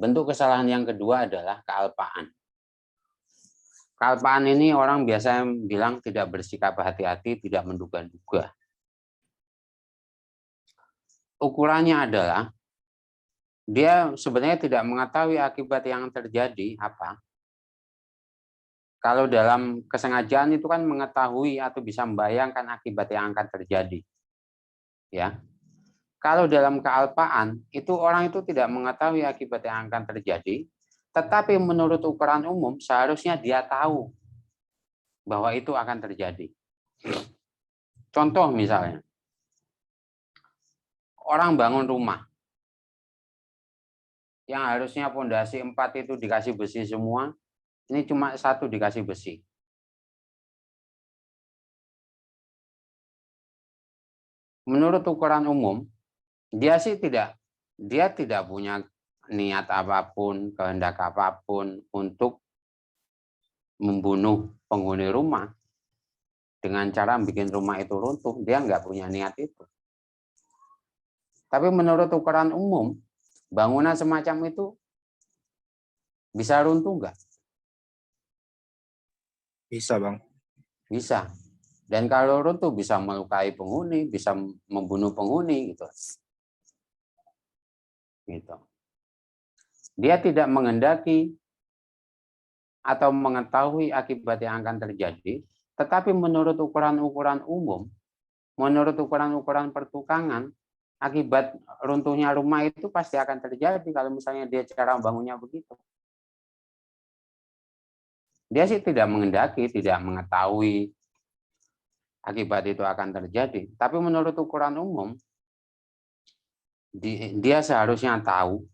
bentuk kesalahan yang kedua adalah kealpaan. Kealpaan ini orang biasa bilang tidak bersikap hati-hati, tidak menduga-duga. Ukurannya adalah dia sebenarnya tidak mengetahui akibat yang terjadi apa. Kalau dalam kesengajaan itu kan mengetahui atau bisa membayangkan akibat yang akan terjadi. Ya. Kalau dalam kealpaan itu orang itu tidak mengetahui akibat yang akan terjadi, tetapi menurut ukuran umum seharusnya dia tahu bahwa itu akan terjadi. Contoh misalnya, orang bangun rumah yang harusnya pondasi 4 itu dikasih besi semua, ini cuma 1 dikasih besi. Menurut ukuran umum, dia tidak punya niat apapun, kehendak apapun untuk membunuh penghuni rumah dengan cara bikin rumah itu runtuh. Dia nggak punya niat itu. Tapi menurut ukuran umum, bangunan semacam itu bisa runtuh nggak? Bisa, Bang. Bisa. Dan kalau runtuh bisa melukai penghuni, bisa membunuh penghuni gitu. Gitu. Dia tidak menghendaki atau mengetahui akibat yang akan terjadi, tetapi menurut ukuran-ukuran umum, menurut ukuran-ukuran pertukangan, akibat runtuhnya rumah itu pasti akan terjadi kalau misalnya dia cara bangunnya begitu. Dia sih tidak menghendaki, tidak mengetahui akibat itu akan terjadi. Tapi menurut ukuran umum, dia seharusnya tahu,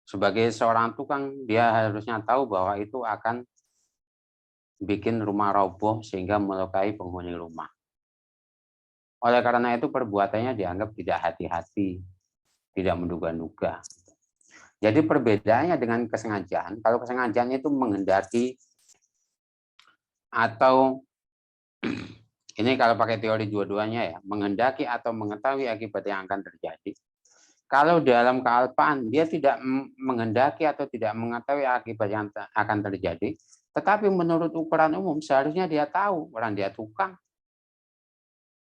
sebagai seorang tukang, dia harusnya tahu bahwa itu akan bikin rumah roboh sehingga melukai penghuni rumah. Oleh karena itu perbuatannya dianggap tidak hati-hati, tidak menduga-duga. Jadi perbedaannya dengan kesengajaan, kalau kesengajaan itu menghendaki atau ini kalau pakai teori dua-duanya ya, menghendaki atau mengetahui akibat yang akan terjadi. Kalau dalam kealpaan, dia tidak menghendaki atau tidak mengetahui akibat yang akan terjadi, tetapi menurut ukuran umum seharusnya dia tahu, orang dia tukang.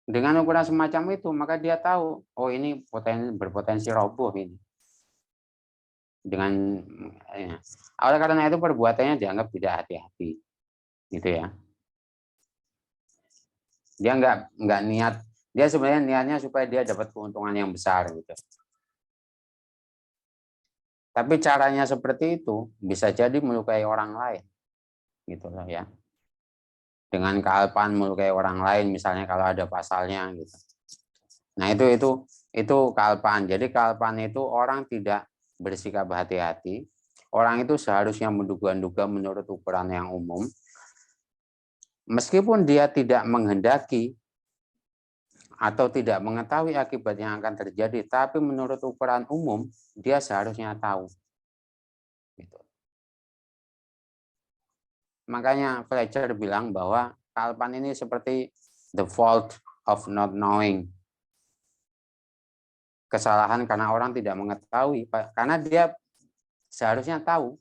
Dengan ukuran semacam itu, maka dia tahu, oh ini berpotensi roboh ini. Oleh karena itu perbuatannya dianggap tidak hati-hati, gitu ya. Dia nggak niat, dia sebenarnya niatnya supaya dia dapat keuntungan yang besar gitu. Tapi caranya seperti itu bisa jadi melukai orang lain, gitu loh ya. Dengan kealpaan melukai orang lain, misalnya kalau ada pasalnya gitu. Nah itu kealpaan. Jadi kealpaan itu orang tidak bersikap hati-hati. Orang itu seharusnya menduga-duga menurut ukuran yang umum. Meskipun dia tidak menghendaki atau tidak mengetahui akibat yang akan terjadi, tapi menurut ukuran umum dia seharusnya tahu. Gitu. Makanya Fletcher bilang bahwa kealpaan ini seperti the fault of not knowing. Kesalahan karena orang tidak mengetahui, karena dia seharusnya tahu,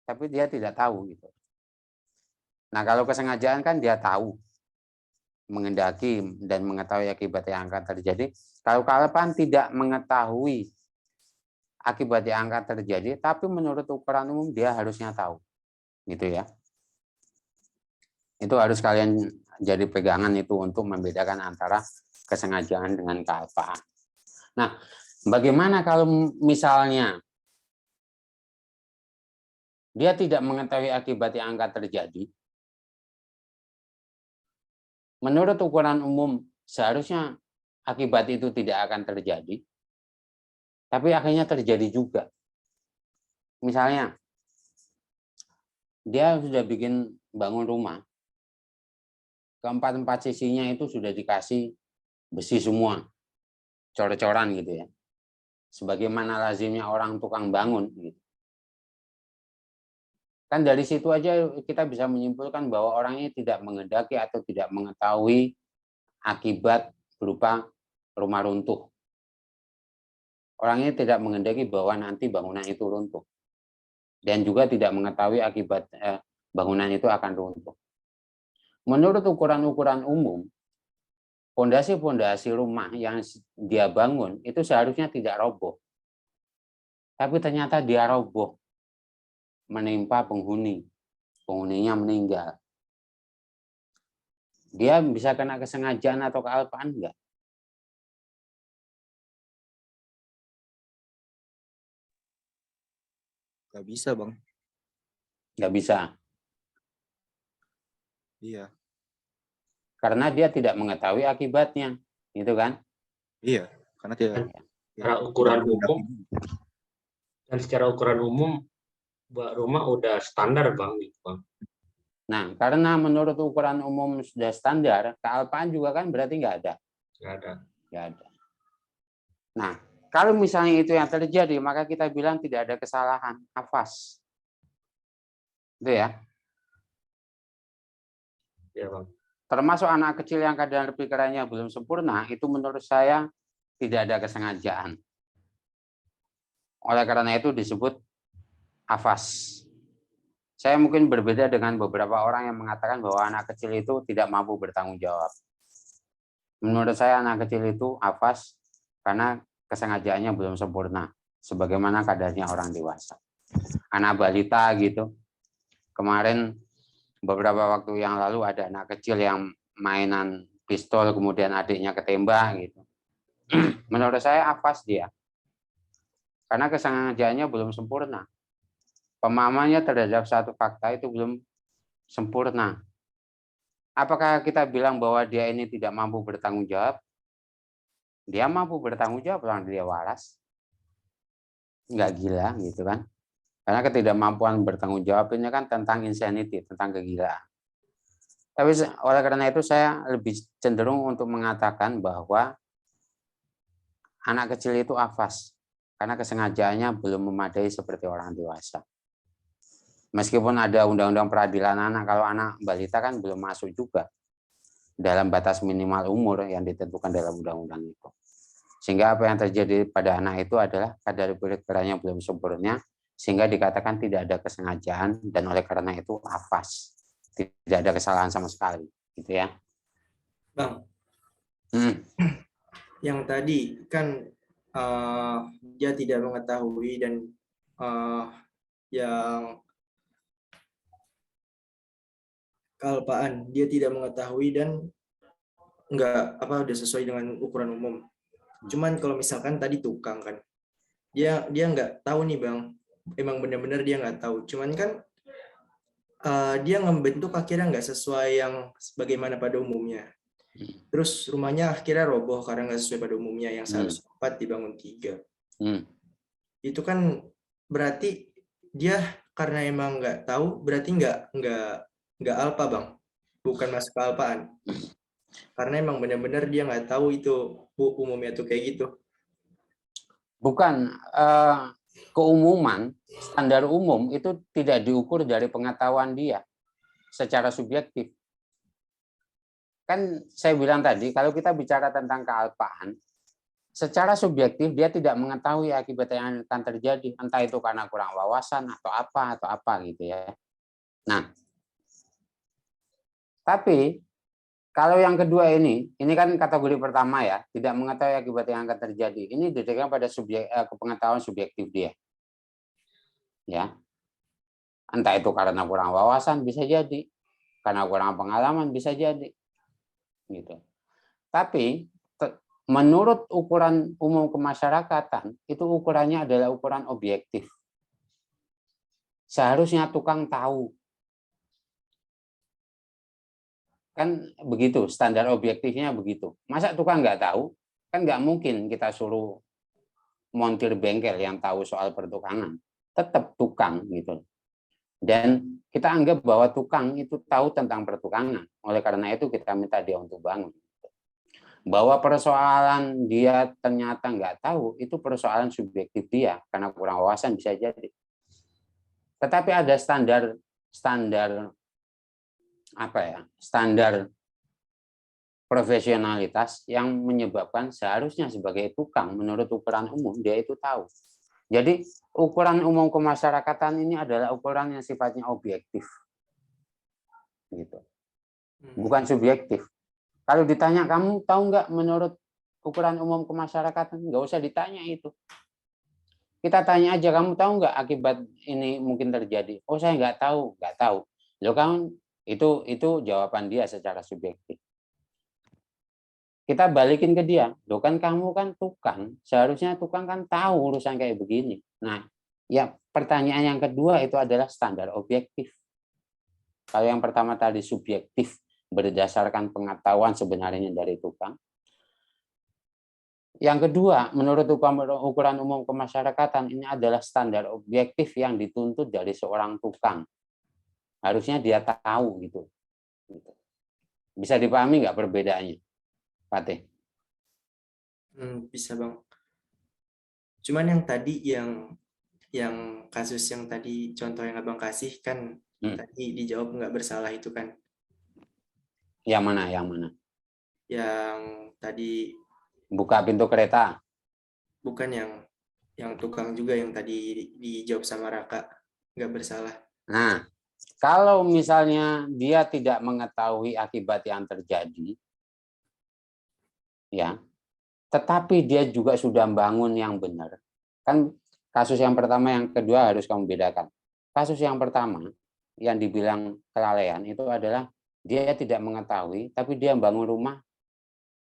tapi dia tidak tahu gitu. Nah kalau kesengajaan kan dia tahu, menghendaki dan mengetahui akibat yang akan terjadi. Kalau kealpaan tidak mengetahui akibat yang akan terjadi, tapi menurut ukuran umum dia harusnya tahu, gitu ya. Itu harus kalian jadi pegangan itu untuk membedakan antara kesengajaan dengan kealpaan. Nah, bagaimana kalau misalnya dia tidak mengetahui akibat yang akan terjadi? Menurut ukuran umum, seharusnya akibat itu tidak akan terjadi, tapi akhirnya terjadi juga. Misalnya, dia sudah bikin bangun rumah, keempat-empat sisinya itu sudah dikasih besi semua, cor-coran gitu ya. Sebagaimana lazimnya orang tukang bangun. Gitu. Kan dari situ aja kita bisa menyimpulkan bahwa orang ini tidak menghendaki atau tidak mengetahui akibat berupa rumah runtuh. Orang ini tidak menghendaki bahwa nanti bangunan itu runtuh. Dan juga tidak mengetahui akibat bangunan itu akan runtuh. Menurut ukuran-ukuran umum, fondasi-fondasi rumah yang dia bangun itu seharusnya tidak roboh. Tapi ternyata dia roboh, menimpa penghuni. Penghuninya meninggal. Dia bisa kena kesengajaan atau kealpaan enggak? Nggak bisa, Bang. Nggak bisa. Iya. Karena dia tidak mengetahui akibatnya. Gitu kan? Iya. Karena tidak. Secara ukuran umum, dan secara ukuran umum, rumah udah standar, Bang. Nah, karena menurut ukuran umum sudah standar, kealpaan juga kan berarti nggak ada. Nggak ada. Nggak ada. Nah, kalau misalnya itu yang terjadi, maka kita bilang tidak ada kesalahan, hafaz. Itu ya. Ya, Bang. Termasuk anak kecil yang kadar pikirannya belum sempurna, itu menurut saya tidak ada kesengajaan. Oleh karena itu disebut hafaz. Saya mungkin berbeda dengan beberapa orang yang mengatakan bahwa anak kecil itu tidak mampu bertanggung jawab. Menurut saya anak kecil itu hafaz karena kesengajaannya belum sempurna, sebagaimana kadarnya orang dewasa. Anak balita gitu. Kemarin beberapa waktu yang lalu ada anak kecil yang mainan pistol, kemudian adiknya ketembak gitu. Menurut saya hafaz dia. Karena kesengajaannya belum sempurna. Pemahamannya terhadap satu fakta itu belum sempurna. Apakah kita bilang bahwa dia ini tidak mampu bertanggung jawab? Dia mampu bertanggung jawab, orang dia waras. Nggak gila gitu kan. Karena ketidakmampuan bertanggung jawab ini kan tentang insanity, tentang kegilaan. Tapi oleh karena itu saya lebih cenderung untuk mengatakan bahwa anak kecil itu hafaz. Karena kesengajaannya belum memadai seperti orang dewasa. Meskipun ada undang-undang peradilan anak, kalau anak balita kan belum masuk juga dalam batas minimal umur yang ditentukan dalam undang-undang itu. Sehingga apa yang terjadi pada anak itu adalah kadar pikirannya belum sempurna, sehingga dikatakan tidak ada kesengajaan, dan oleh karena itu hafaz. Tidak ada kesalahan sama sekali. Gitu ya. Bang, yang tadi kan dia tidak mengetahui dan yang kealpaan dia tidak mengetahui dan nggak udah sesuai dengan ukuran umum. Cuman kalau misalkan tadi tukang kan, dia nggak tahu nih Bang, emang benar-benar dia nggak tahu. Cuman kan dia membentuk akhirnya nggak sesuai yang bagaimana pada umumnya. Terus rumahnya akhirnya roboh karena nggak sesuai pada umumnya, yang seharusnya 4 dibangun 3. Itu kan berarti dia karena emang nggak tahu, berarti nggak alpa Bang, bukan masuk ke alpaan. Karena emang benar-benar dia nggak tahu itu umumnya tuh kayak gitu. Bukan, keumuman, standar umum itu tidak diukur dari pengetahuan dia secara subjektif. Kan saya bilang tadi, kalau kita bicara tentang kealpaan, secara subjektif dia tidak mengetahui akibat yang akan terjadi, entah itu karena kurang wawasan atau apa gitu ya. Nah, tapi kalau yang kedua ini kan kategori pertama ya, tidak mengetahui akibat yang akan terjadi. Ini didasarkan pada pengetahuan subjektif dia. Ya. Entah itu karena kurang wawasan bisa jadi, karena kurang pengalaman bisa jadi. Gitu. Tapi menurut ukuran umum kemasyarakatan, itu ukurannya adalah ukuran objektif. Seharusnya tukang tahu. Kan begitu, standar objektifnya begitu. Masa tukang nggak tahu? Kan nggak mungkin kita suruh montir bengkel yang tahu soal pertukangan. Tetap tukang gitu. Dan kita anggap bahwa tukang itu tahu tentang pertukangan. Oleh karena itu kita minta dia untuk bangun. Bahwa persoalan dia ternyata nggak tahu, itu persoalan subjektif dia. Karena kurang wawasan bisa jadi. Tetapi ada standar profesionalitas yang menyebabkan seharusnya sebagai tukang menurut ukuran umum dia itu tahu. Jadi ukuran umum kemasyarakatan ini adalah ukuran yang sifatnya objektif, gitu, bukan subjektif. Kalau ditanya kamu tahu nggak menurut ukuran umum kemasyarakatan, nggak usah ditanya itu. Kita tanya aja, kamu tahu nggak akibat ini mungkin terjadi? Oh saya nggak tahu, nggak tahu. Loh kan itu jawaban dia secara subjektif. Kita balikin ke dia, loh kan kamu kan tukang, seharusnya tukang kan tahu urusan kayak begini. Nah, ya pertanyaan yang kedua itu adalah standar objektif. Kalau yang pertama tadi subjektif berdasarkan pengetahuan sebenarnya dari tukang. Yang kedua, menurut ukuran umum kemasyarakatan ini adalah standar objektif yang dituntut dari seorang tukang. Harusnya dia tahu gitu. Bisa dipahami nggak perbedaannya? Fatih. Bisa Bang. Cuman yang tadi yang kasus yang tadi contoh yang Abang kasih kan tadi dijawab nggak bersalah itu kan. Yang mana? Yang mana? Yang tadi Buka pintu kereta. bukan yang tukang juga yang tadi dijawab sama Raka nggak bersalah. Nah, kalau misalnya dia tidak mengetahui akibat yang terjadi, ya, tetapi dia juga sudah bangun yang benar. Kan kasus yang pertama, yang kedua harus kamu bedakan. Kasus yang pertama yang dibilang kelalaian itu adalah dia tidak mengetahui, tapi dia bangun rumah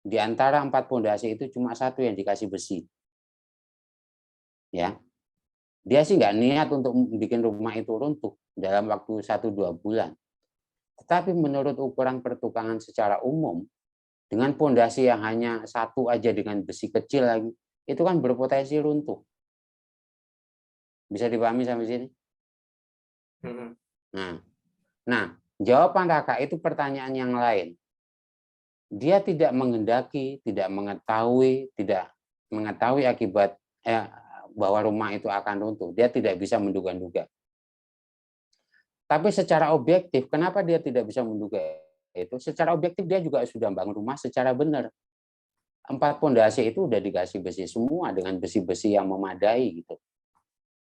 di antara 4 pondasi itu cuma 1 yang dikasih besi. Ya, dia sih nggak niat untuk bikin rumah itu runtuh dalam waktu 1-2 bulan. Tetapi menurut ukuran pertukangan secara umum, dengan pondasi yang hanya 1 aja dengan besi kecil lagi, itu kan berpotensi runtuh. Bisa dipahami sampai sini? Nah, jawaban Raka itu pertanyaan yang lain. Dia tidak menghendaki, tidak mengetahui akibat bahwa rumah itu akan runtuh. Dia tidak bisa menduga-duga. Tapi secara objektif, kenapa dia tidak bisa menduga itu? Secara objektif dia juga sudah bangun rumah secara benar. 4 pondasi itu udah dikasih besi semua dengan besi-besi yang memadai gitu.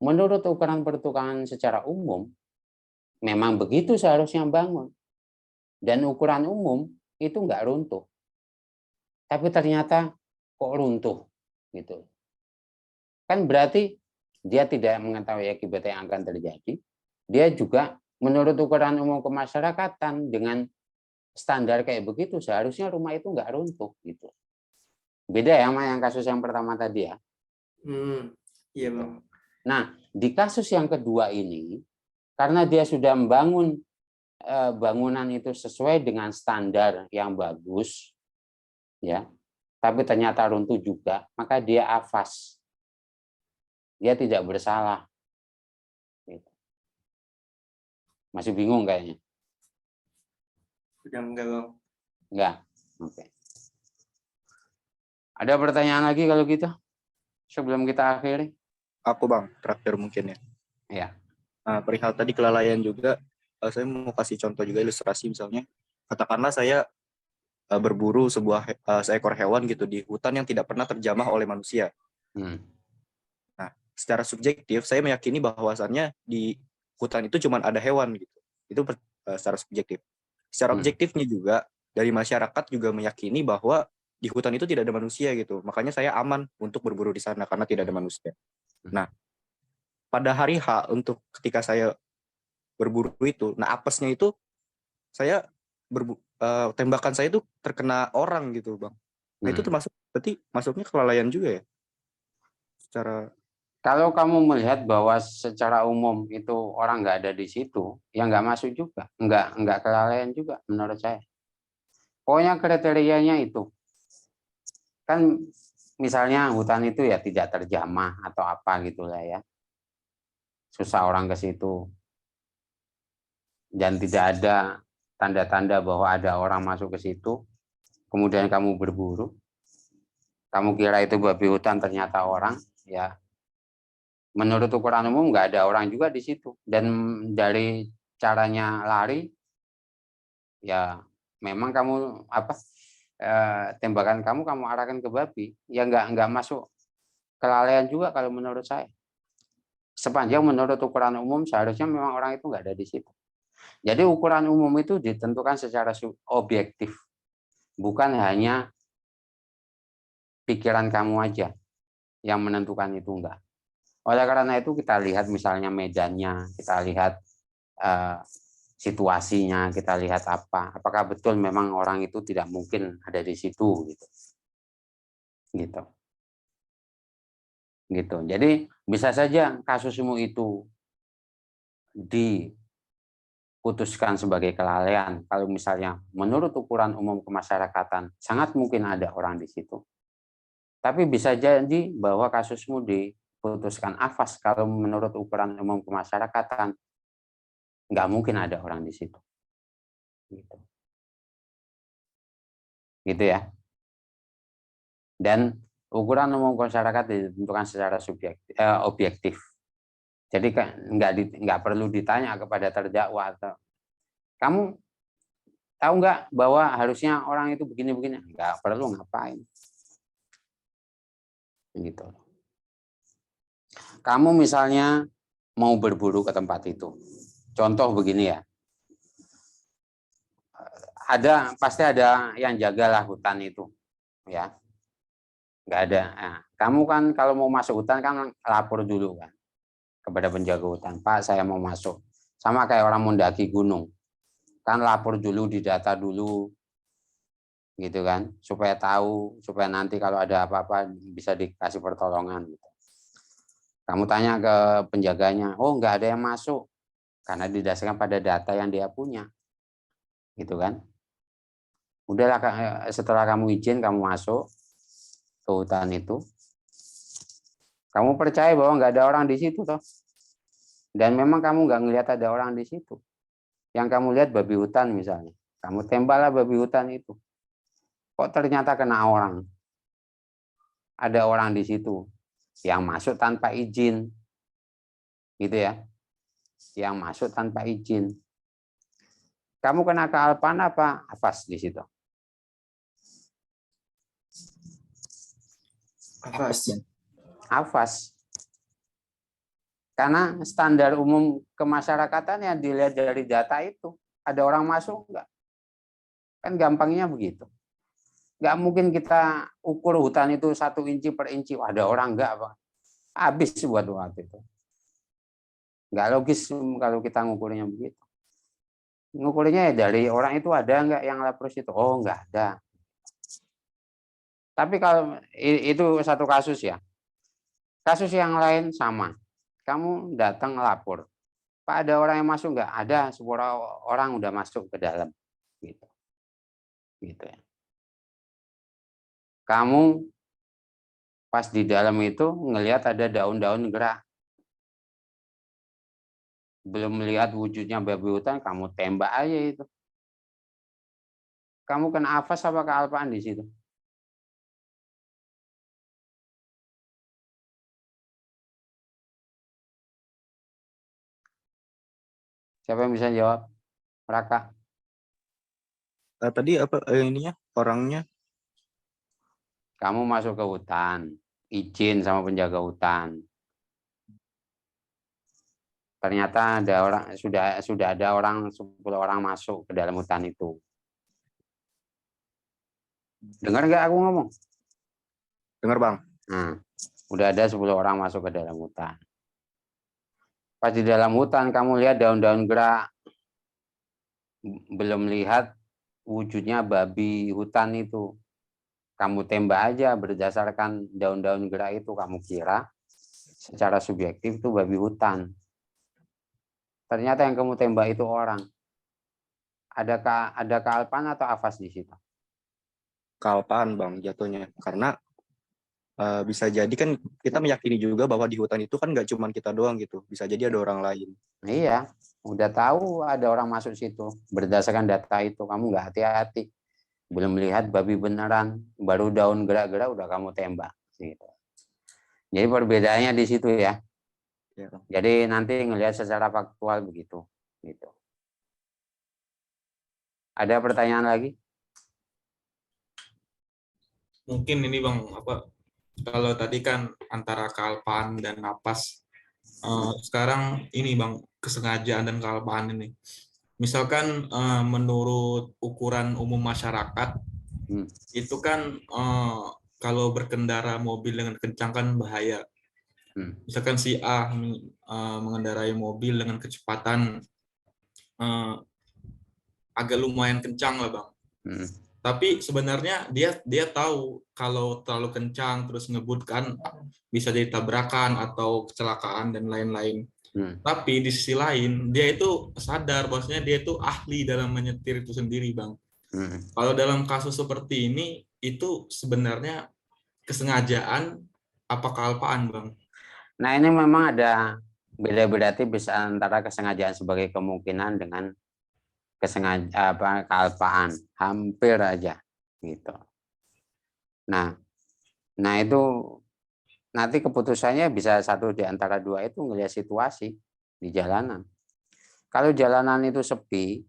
Menurut ukuran pertukangan secara umum, memang begitu seharusnya bangun. Dan ukuran umum itu nggak runtuh. Tapi ternyata kok runtuh gitu. Kan berarti dia tidak mengetahui akibat yang akan terjadi. Dia juga menurut ukuran umum kemasyarakatan dengan standar kayak begitu seharusnya rumah itu nggak runtuh gitu. Beda ya sama yang kasus yang pertama tadi ya. Iya Bang. Nah, di kasus yang kedua ini karena dia sudah membangun bangunan itu sesuai dengan standar yang bagus, ya, tapi ternyata runtuh juga, maka dia afas, dia tidak bersalah. Masih bingung kayaknya? Udah enggak Bang? Enggak. Oke. Ada pertanyaan lagi kalau gitu sebelum kita akhiri? Aku Bang, terakhir mungkin ya. Ya. Nah, perihal tadi kelalaian juga, saya mau kasih contoh juga ilustrasi misalnya. Katakanlah saya berburu seekor hewan gitu di hutan yang tidak pernah terjamah oleh manusia. Nah, secara subjektif saya meyakini bahwasannya di hutan itu cuma ada hewan gitu. Itu secara subjektif. Secara objektifnya juga dari masyarakat juga meyakini bahwa di hutan itu tidak ada manusia gitu. Makanya saya aman untuk berburu di sana karena tidak ada manusia. Nah, pada hari H untuk ketika saya berburu itu, nah apesnya itu saya tembakan saya itu terkena orang gitu Bang. Nah itu termasuk berarti masuknya kelalaian juga ya? Secara kalau kamu melihat bahwa secara umum itu orang nggak ada di situ, ya nggak masuk juga, nggak kelalaian juga menurut saya. Pokoknya kriterianya itu kan misalnya hutan itu ya tidak terjamah atau apa gitulah ya, susah orang ke situ dan tidak ada tanda-tanda bahwa ada orang masuk ke situ, kemudian kamu berburu, kamu kira itu babi hutan ternyata orang, ya menurut ukuran umum nggak ada orang juga di situ. Dan dari caranya lari, ya memang kamu tembakan kamu arahkan ke babi, ya nggak masuk kelalaian juga kalau menurut saya. Sepanjang menurut ukuran umum seharusnya memang orang itu nggak ada di situ. Jadi ukuran umum itu ditentukan secara objektif, bukan hanya pikiran kamu aja yang menentukan itu, enggak. Oleh karena itu kita lihat misalnya medannya, kita lihat situasinya, kita lihat apakah betul memang orang itu tidak mungkin ada di situ gitu. Jadi bisa saja kasusmu itu diputuskan sebagai kelalaian. Kalau misalnya menurut ukuran umum kemasyarakatan sangat mungkin ada orang di situ. Tapi bisa jadi bahwa kasusmu diputuskan afas kalau menurut ukuran umum kemasyarakatan nggak mungkin ada orang di situ. Gitu ya. Dan ukuran umum masyarakat ditentukan secara objektif. Jadi nggak perlu ditanya kepada terdakwa atau kamu tahu nggak bahwa harusnya orang itu begini-begini, nggak perlu, ngapain. Gitu. Kamu misalnya mau berburu ke tempat itu, contoh begini ya, pasti ada yang jagalah hutan itu, ya. Nggak ada. Nah, kamu kan kalau mau masuk hutan kan lapor dulu kan kepada penjaga hutan, Pak saya mau masuk. Sama kayak orang mendaki gunung, kan lapor dulu, didata dulu, gitu kan, supaya tahu, supaya nanti kalau ada apa-apa bisa dikasih pertolongan. Gitu. Kamu tanya ke penjaganya, oh nggak ada yang masuk, karena didasarkan pada data yang dia punya, gitu kan. Udahlah, setelah kamu izin, kamu masuk ke hutan itu, kamu percaya bahwa nggak ada orang di situ toh, dan memang kamu nggak ngelihat ada orang di situ. Yang kamu lihat babi hutan misalnya, kamu tembaklah babi hutan itu. Kok ternyata kena orang? Ada orang di situ yang masuk tanpa izin, gitu ya? Yang masuk tanpa izin. Kamu kena kealpaan apa? Afas di situ. Afas. Karena standar umum kemasyarakatan yang dilihat dari data itu, ada orang masuk enggak? Kan gampangnya begitu. Nggak mungkin kita ukur hutan itu 1 inci per inci. Ada orang enggak, Pak? Habis buat waktu itu. Nggak logis kalau kita ngukurnya begitu. Ngukurnya ya dari orang itu ada enggak yang lapor situ? Oh, enggak ada. Tapi kalau itu satu kasus ya. Kasus yang lain sama. Kamu datang lapor. Pak, ada orang yang masuk enggak? Ada, 10 orang udah masuk ke dalam. Gitu. Gitu ya. Kamu pas di dalam itu ngelihat ada daun-daun gerak. Belum melihat wujudnya babi hutan, kamu tembak aja itu. Kamu kena afas apa kealpaan di situ? Siapa yang bisa jawab? Raka. Tadi apa ininya orangnya? Kamu masuk ke hutan, izin sama penjaga hutan. Ternyata ada orang, sudah ada orang 10 orang masuk ke dalam hutan itu. Dengar nggak aku ngomong? Dengar Bang. Nah, udah ada 10 orang masuk ke dalam hutan. Pas di dalam hutan kamu lihat daun-daun gerak, belum lihat wujudnya babi hutan itu. Kamu tembak aja berdasarkan daun-daun gerak itu, kamu kira secara subjektif itu babi hutan. Ternyata yang kamu tembak itu orang. Ada kealpaan atau afas di situ? Kealpaan Bang jatuhnya. Karena bisa jadi kan kita meyakini juga bahwa di hutan itu kan nggak cuma kita doang gitu. Bisa jadi ada orang lain. Iya, udah tahu ada orang masuk situ. Berdasarkan data itu, kamu nggak hati-hati. Belum lihat babi beneran, baru daun gerak-gerak udah kamu tembak. Gitu. Jadi perbedaannya di situ ya. Ya. Jadi nanti ngelihat secara faktual begitu. Gitu. Ada pertanyaan lagi? mungkin ini Bang, apa, kalau tadi kan antara kealpaan dan napas, sekarang ini Bang, kesengajaan dan kealpaan ini. Misalkan menurut ukuran umum masyarakat, itu kan kalau berkendara mobil dengan kencang kan bahaya. Misalkan si A mengendarai mobil dengan kecepatan agak lumayan kencang lah Bang. Tapi sebenarnya dia tahu kalau terlalu kencang terus ngebut kan bisa jadi tabrakan atau kecelakaan dan lain-lain. Tapi di sisi lain dia itu sadar bahwasanya dia itu ahli dalam menyetir itu sendiri Bang. Kalau dalam kasus seperti ini itu sebenarnya kesengajaan apa kealpaan Bang? Nah, ini memang ada beda-beda tipis antara kesengajaan sebagai kemungkinan dengan kealpaan, hampir aja gitu. Nah itu nanti keputusannya bisa satu di antara dua itu ngelihat situasi di jalanan. Kalau jalanan itu sepi,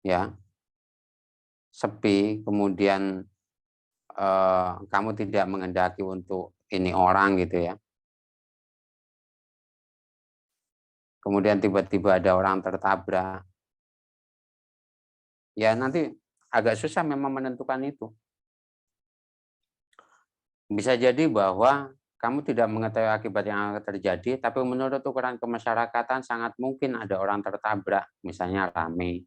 ya sepi, kemudian kamu tidak menghendaki untuk ini orang gitu ya. Kemudian tiba-tiba ada orang tertabrak. Ya nanti agak susah memang menentukan itu. Bisa jadi bahwa kamu tidak mengetahui akibat yang akan terjadi, tapi menurut ukuran kemasyarakatan sangat mungkin ada orang tertabrak, misalnya rame,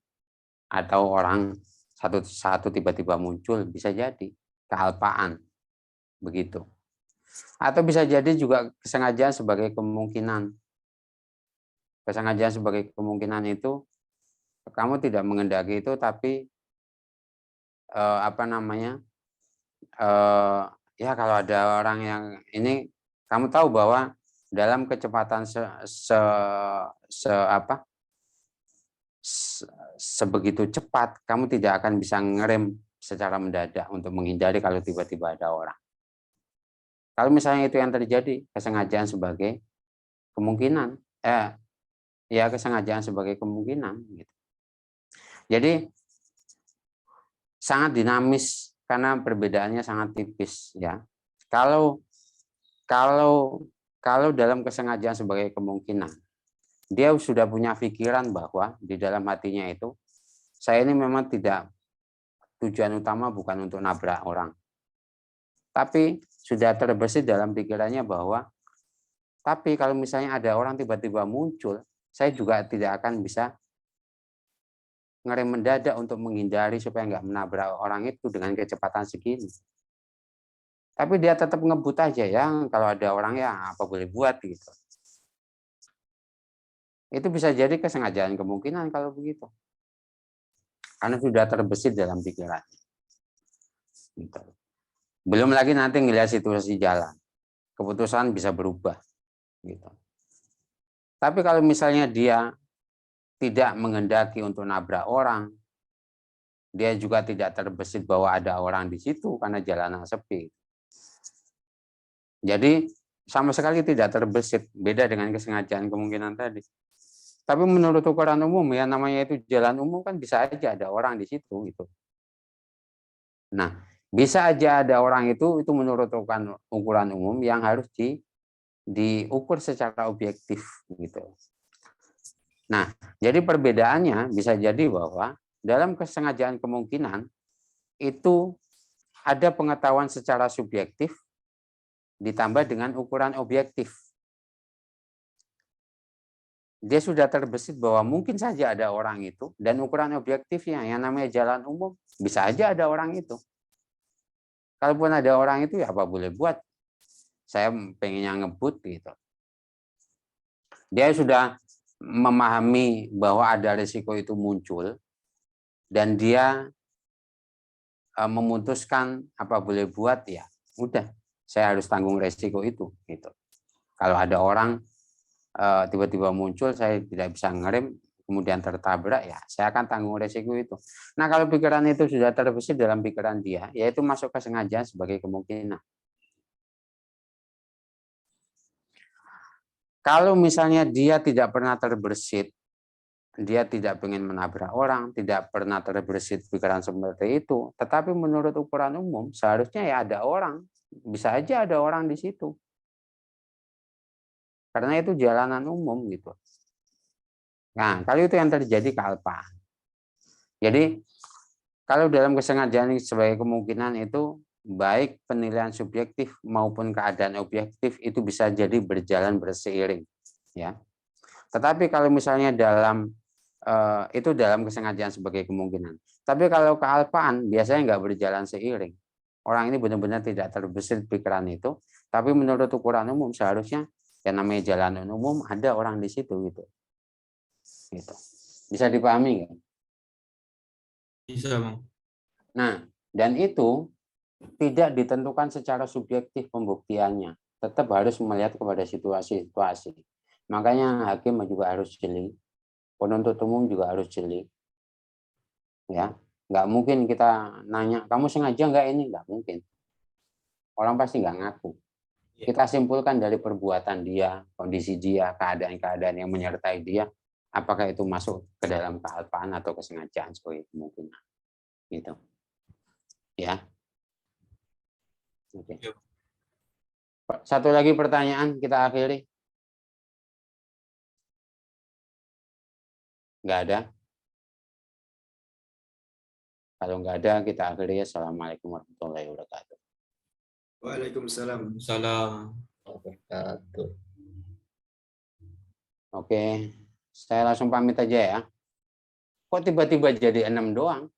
atau orang satu-satu tiba-tiba muncul, bisa jadi kealpaan, begitu. Atau bisa jadi juga kesengajaan sebagai kemungkinan. Kesengajaan sebagai kemungkinan itu kamu tidak mengendaki itu, tapi ya kalau ada orang yang ini, kamu tahu bahwa dalam kecepatan sebegitu cepat, kamu tidak akan bisa ngerem secara mendadak untuk menghindari kalau tiba-tiba ada orang. Kalau misalnya itu yang terjadi, kesengajaan sebagai kemungkinan, ya kesengajaan sebagai kemungkinan. Gitu. Jadi sangat dinamis karena perbedaannya sangat tipis ya. Kalau dalam kesengajaan sebagai kemungkinan, dia sudah punya pikiran bahwa di dalam hatinya itu, saya ini memang tidak, tujuan utama bukan untuk nabrak orang. Tapi sudah terbesit dalam pikirannya bahwa, tapi kalau misalnya ada orang tiba-tiba muncul, saya juga tidak akan bisa ngerem mendadak untuk menghindari supaya nggak menabrak orang itu dengan kecepatan segini. Tapi dia tetap ngebut aja ya, kalau ada orang ya apa boleh buat gitu. Itu bisa jadi kesengajaan kemungkinan kalau begitu. Karena sudah terbesit dalam pikiran. Gitu. Belum lagi nanti ngelihat situasi jalan. Keputusan bisa berubah. Gitu. Tapi kalau misalnya dia tidak menghendaki untuk nabrak orang, dia juga tidak terbesit bahwa ada orang di situ karena jalanan sepi. Jadi sama sekali tidak terbesit, beda dengan kesengajaan kemungkinan tadi. Tapi menurut ukuran umum ya, namanya itu jalan umum kan bisa aja ada orang di situ gitu. Nah, bisa aja ada orang itu menurut ukuran umum yang harus diukur secara objektif gitu. Nah, jadi perbedaannya bisa jadi bahwa dalam kesengajaan kemungkinan itu ada pengetahuan secara subjektif ditambah dengan ukuran objektif. Dia sudah terbesit bahwa mungkin saja ada orang itu, dan ukuran objektifnya yang namanya jalan umum bisa aja ada orang itu. Kalaupun ada orang itu ya apa boleh buat. Saya pengennya ngebut gitu. Dia sudah memahami bahwa ada risiko itu muncul dan dia memutuskan apa boleh buat, ya udah saya harus tanggung risiko itu gitu. Kalau ada orang tiba-tiba muncul, saya tidak bisa ngerem kemudian tertabrak, ya saya akan tanggung risiko itu. Nah, kalau pikiran itu sudah terbesit dalam pikiran dia, yaitu masuk kesengajaan sebagai kemungkinan. Kalau misalnya dia tidak pernah terbersit dia tidak ingin menabrak orang, tidak pernah terbersit pikiran seperti itu. Tetapi menurut ukuran umum, seharusnya ya ada orang. Bisa aja ada orang di situ. Karena itu jalanan umum gitu. Nah, kalau itu yang terjadi kealpaan. Jadi, kalau dalam kesengajaan sebagai kemungkinan itu, baik penilaian subjektif maupun keadaan objektif itu bisa jadi berjalan berseiring. Ya. Tetapi kalau misalnya itu dalam kesengajaan sebagai kemungkinan. Tapi kalau kealpaan biasanya nggak berjalan seiring. Orang ini benar-benar tidak terbesit pikiran itu. Tapi menurut ukuran umum seharusnya yang namanya jalanan umum ada orang di situ gitu. Gitu. Bisa dipahami nggak? Bisa, Bang. Nah, dan itu tidak ditentukan secara subjektif pembuktiannya. Tetap harus melihat kepada situasi-situasi. Makanya hakim juga harus jeli. Penuntut umum juga harus jeli. Ya, nggak mungkin kita nanya, kamu sengaja nggak ini? Nggak mungkin. Orang pasti nggak ngaku. Kita simpulkan dari perbuatan dia, kondisi dia, keadaan-keadaan yang menyertai dia, apakah itu masuk ke dalam kealpaan atau kesengajaan sebagai kemungkinan. Gitu. Ya. Oke. Satu lagi pertanyaan kita akhiri. Nggak ada? Kalau nggak ada, kita akhiri. Assalamualaikum warahmatullahi wabarakatuh. Waalaikumsalam. Salam. Oke, saya langsung pamit aja ya. Kok tiba-tiba jadi 6 doang?